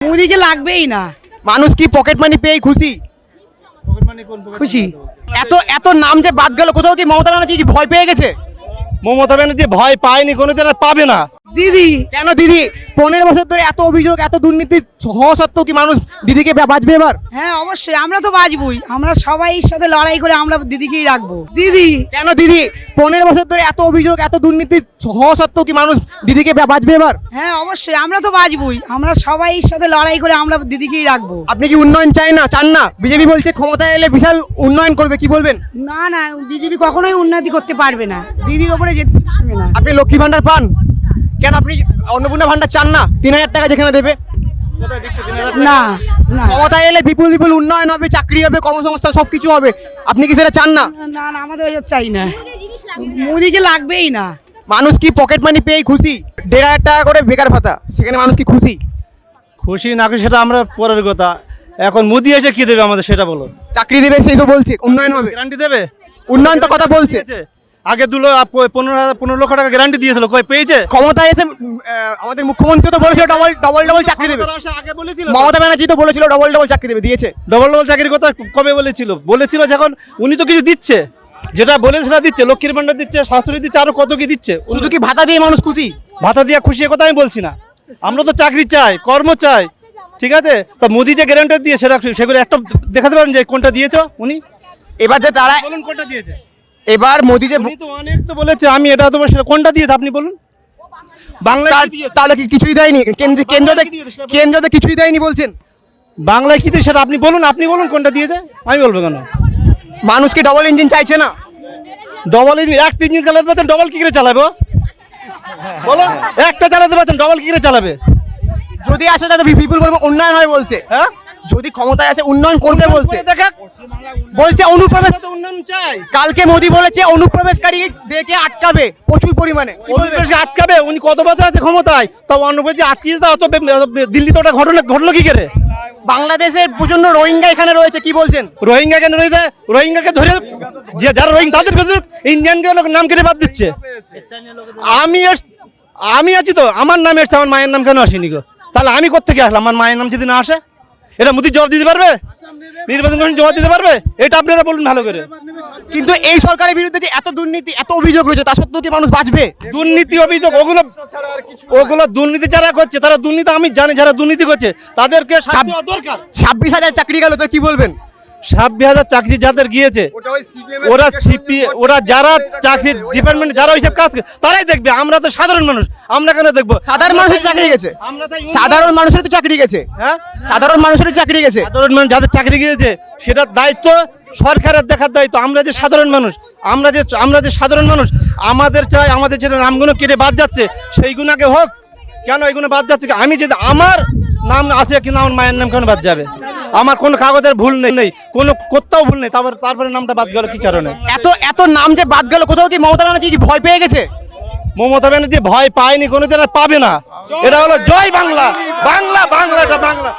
মোদিকে লাগবেই না। মানুষ কি পকেট মানি পেয়ে খুশি? খুশি। এত এত নাম যে বাদ গেল, কোথাও কি মমতা ব্যানার্জি কি ভয় পেয়ে গেছে? মমতা ব্যানার্জি ভয় পায়নি, কোনোদিন আর পাবে না। দিদি কেন দিদি 15 বছর ধরে এত অভিযোগ, এত দুর্নীতি হওয়া সত্ত্বেও কি মানুষ দিদিকে বাঁচবে এবার? হ্যাঁ অবশ্যই, আমরা তো বাঁচবই। আমরা সবাই সাথে লড়াই করে আমরা দিদিকেই রাখবো। দিদি কেন দিদি 15 বছর ধরে এত অভিযোগ, এত দুর্নীতি হওয়া সত্ত্বেও কি মানুষ দিদিকে বাঁচবে এবার? হ্যাঁ অবশ্যই, আমরা তো বাঁচবই। আমরা সবাই সাথে লড়াই করে আমরা দিদিকেই রাখবো। আপনি কি উন্নয়ন চাই না, চান না? বিজেপি বলছে ক্ষমতায় এলে বিশাল উন্নয়ন করবে, কি বলবেন? না না, বিজেপি কখনোই উন্নতি করতে পারবে না, দিদির ওপরে যেতে পারবে না। আপনি লক্ষ্মী ভান্ডার পান কেন? আপনি অন্নপূর্ণা ভান্ডার চান না? 3000 টাকা যেখানে দেবে। না না ক্ষমতায় এলে বিপুল বিপুল উন্নয়ন হবে, চাকরি হবে, কর্মসংস্থান সবকিছু হবে, আপনি কি সেটা চান না? না না, আমাদের ওইসব চাই না। মোদিকে লাগবেই না। মানুষ কি পকেট মানি পেয়ে খুশি? 1500 টাকা করে বেকার ভাতা, সেখানে মানুষ কি খুশি? খুশি না খুশি সেটা আমরা পরের কথা। এখন মোদি এসে কি দেবে আমাদের সেটা বলো। চাকরি দেবে সেই তো বলছে, উন্নয়ন হবে। গ্যারান্টি দেবে? উন্নয়ন তো কথা বলছে। আগে 15 লক্ষ টাকা গ্যারান্টি দিয়েছিল, কই পেয়েছে? ক্ষমতায় এসে আমাদের মুখ্যমন্ত্রী তো বলেছিল ডবল ডবল চাকরি দেবে। আগে বলেছিল, মমতা ব্যানার্জি তো বলেছিল ডবল চাকরি দেবে, দিয়েছে? ডবল চাকরির কথা কবে বলেছিল যখন উনি তো কিছু দিচ্ছে, যেটা বলেছে সেটা দিচ্ছে। লক্ষ্মীর ভান্ডার দিচ্ছে, শাশুড়ি দিচ্ছে, আরো কত কি দিচ্ছে। শুধু কি ভাতা দিয়ে মানুষ খুশি? ভাতা দিয়ে খুশি কথা আমি বলছি না, আমরা তো চাকরি চাই, কর্ম চাই, ঠিক আছে? তা মোদি যে গ্যারান্টি দিয়ে সেগুলো একটা দেখাতে পারেন যে কোনটা দিয়েছো উনি? এবার যে তারা বলুন কোনটা দিয়েছে। এবার মোদি যে উনি তো অনেক তো বলেছে, আমি এটা দেবো সেটা, কোনটা দিয়েছে আপনি বলুন? বাংলায় কি দিয়েছে? তাহলে কি কিছুই দেয়নি? কেন্দ্রতে কিছুই দেয়নি বলছেন। বাংলায় কি দিয়েছে সেটা আপনি বলুন, কোনটা দিয়েছে, আমি বলবো কেন? মানুষ কি ডবল ইঞ্জিন চাইছে না? ডবল ইঞ্জিন, একটা ইঞ্জিন চালাতে পারছেন, ডবল কি করে চালাবো বলো? একটা চালাতে পারছেন, ডবল কি করে চালাবে? যদি আসে তাহলে বিপুল পরিমাণ উন্নয়ন হয় বলছে। হ্যাঁ, যদি ক্ষমতায় আসে উন্নয়ন করবে বলছে। দেখা বলছে অনুপ্রবেশ, উন্নয়ন চাই। কালকে মোদি বলেছে অনুপ্রবেশকারী দেখে আটকাবে প্রচুর পরিমাণে। অনুপ্রবেশকে আটকাবে? উনি কত বছর আছে ক্ষমতায়, তাও অনুপ্রবেশ আটকিয়ে দাও। অত দিল্লিতে ওটা ঘটনা ঘটলো কি করে? বাংলাদেশের প্রচন্ড রোহিঙ্গা এখানে রয়েছে, কি বলছেন? রোহিঙ্গা কেন রয়েছে? রোহিঙ্গাকে ধরে যে যারা রোহিঙ্গা তাদেরকে ইন্ডিয়ানকে নাম কেটে বাদ দিচ্ছে। আমি আছি তো, আমার নাম এসছে, আমার মায়ের নাম কেন আসেনি গো? তাহলে আমি কোত্থেকে আসলাম? আমার মায়ের নাম যদি না আসে, এটা মোদি জবাব দিতে পারবে? নির্বাচন কমিশন জবাব দিতে পারবে? এটা আপনারা বলুন ভালো করে। কিন্তু এই সরকারের বিরুদ্ধে যে এত দুর্নীতি, এত অভিযোগ রয়েছে, তা সত্ত্বেও কি মানুষ বাঁচবে? দুর্নীতি অভিযোগ ওগুলো দুর্নীতি যারা করছে, তারা দুর্নীতি আমি জানি, যারা দুর্নীতি করছে তাদেরকে শাস্তি হওয়া দরকার। 26,000 চাকরি গেল, তো কি বলবেন? 26,000 চাকরি যাদের গিয়েছে, ওরা যারা চাকরি ডিপার্টমেন্ট যারা ওইসব কাজ করে, তারাই দেখবে। আমরা তো সাধারণ মানুষ, আমরা কেন দেখবো? সাধারণ মানুষের চাকরি গেছে, সাধারণ মানুষের তো চাকরি গেছে। হ্যাঁ, সাধারণ মানুষের চাকরি গেছে। সাধারণ মানুষ যাদের চাকরি গিয়েছে সেটার দায়িত্ব সরকারের দেখার দায়িত্ব। আমরা যে সাধারণ মানুষ, আমরা যে সাধারণ মানুষ, আমাদের চাই, আমাদের যেটা নামগুলো কেটে বাদ যাচ্ছে সেইগুলো আগে হোক। কেন এগুলো বাদ যাচ্ছে? আমি যদি আমার নাম আছে কিন্তু আমার মায়ের নাম কেন বাদ যাবে? আমার কোনো কাগজের ভুল নেই, কোনো কোথাও ভুল নেই, তারপরে নামটা বাদ গেল কি কারণে? এত নাম যে বাদ গেল, কোথাও কি মমতা ব্যানার্জি কি ভয় পেয়ে গেছে? মমতা ব্যানার্জি ভয় পায়নি, কোনোদিন আর পাবে না। এটা হলো জয় বাংলা, বাংলা, বাংলাটা বাংলা।